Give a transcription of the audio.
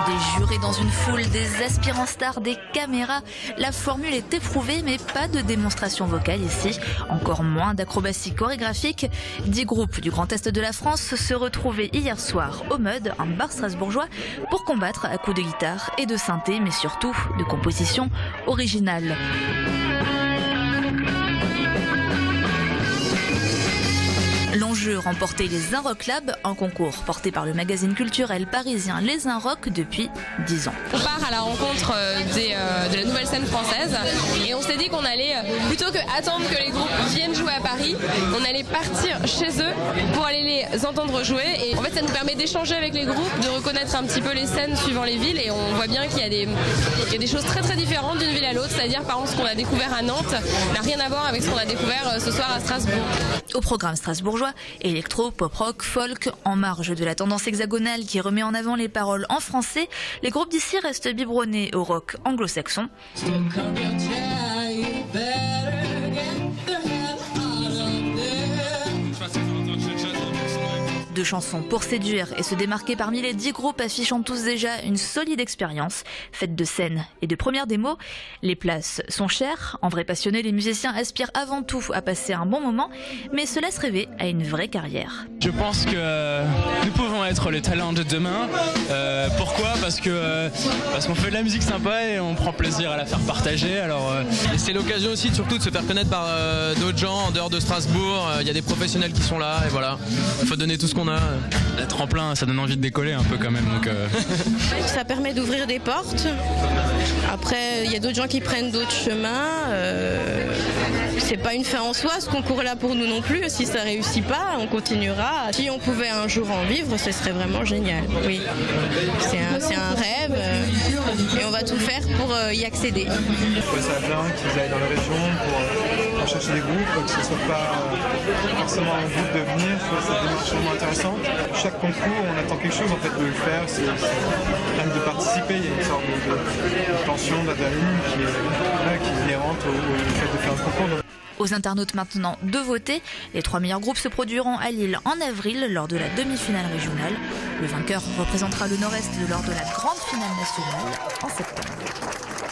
Des jurés dans une foule, des aspirants stars, des caméras. La formule est éprouvée, mais pas de démonstration vocale ici. Encore moins d'acrobatie chorégraphique. 10 groupes du Grand Est de la France se retrouvaient hier soir au MUD, un bar strasbourgeois, pour combattre à coups de guitare et de synthé, mais surtout de composition originale. L'enjeu, remporter les Inrock Lab, un concours porté par le magazine culturel parisien Les Inrock depuis 10 ans. On part à la rencontre de la nouvelle scène française et on s'est dit qu'on allait, plutôt que attendre que les groupes viennent jouer à Paris, on allait partir chez eux pour aller les entendre jouer. Et en fait, ça nous permet d'échanger avec les groupes, de reconnaître un petit peu les scènes suivant les villes, et on voit bien qu'il y a des choses très très différentes d'une ville à l'autre. C'est-à-dire, par exemple, ce qu'on a découvert à Nantes n'a rien à voir avec ce qu'on a découvert ce soir à Strasbourg. Au programme strasbourgeois, électro, pop-rock, folk, en marge de la tendance hexagonale qui remet en avant les paroles en français, les groupes d'ici restent biberonnés au rock anglo-saxon. De chansons pour séduire et se démarquer parmi les 10 groupes affichant tous déjà une solide expérience, faite de scènes et de premières démos. Les places sont chères. En vrai passionné, les musiciens aspirent avant tout à passer un bon moment, mais se laissent rêver à une vraie carrière. Je pense que nous pouvons être le talent de demain. Pourquoi ? Parce qu'on fait de la musique sympa et on prend plaisir à la faire partager. Et c'est l'occasion aussi surtout de se faire connaître par d'autres gens en dehors de Strasbourg. Il y a des professionnels qui sont là et voilà, il faut donner tout ce qu'on a. La tremplin, ça donne envie de décoller un peu quand même. Ça permet d'ouvrir des portes. Après, il y a d'autres gens qui prennent d'autres chemins. C'est pas une fin en soi, ce concours-là pour nous non plus. Si ça réussit pas, on continuera. Si on pouvait un jour en vivre, ce serait vraiment génial. Oui, c'est un rêve et on va tout faire pour y accéder. Je trouve ça bien qu'ils aillent dans la région pour chercher des groupes, que ce ne soit pas forcément un but de venir. Je trouve ça des extrêmement intéressant. Chaque concours, on attend quelque chose en fait de le faire. C'est même de participer. Il y a une sorte de tension, d'adrénaline qui est inhérente au fait de faire un concours. Aux internautes maintenant de voter, les 3 meilleurs groupes se produiront à Lille en avril lors de la demi-finale régionale. Le vainqueur représentera le Nord-Est lors de la grande finale nationale en septembre.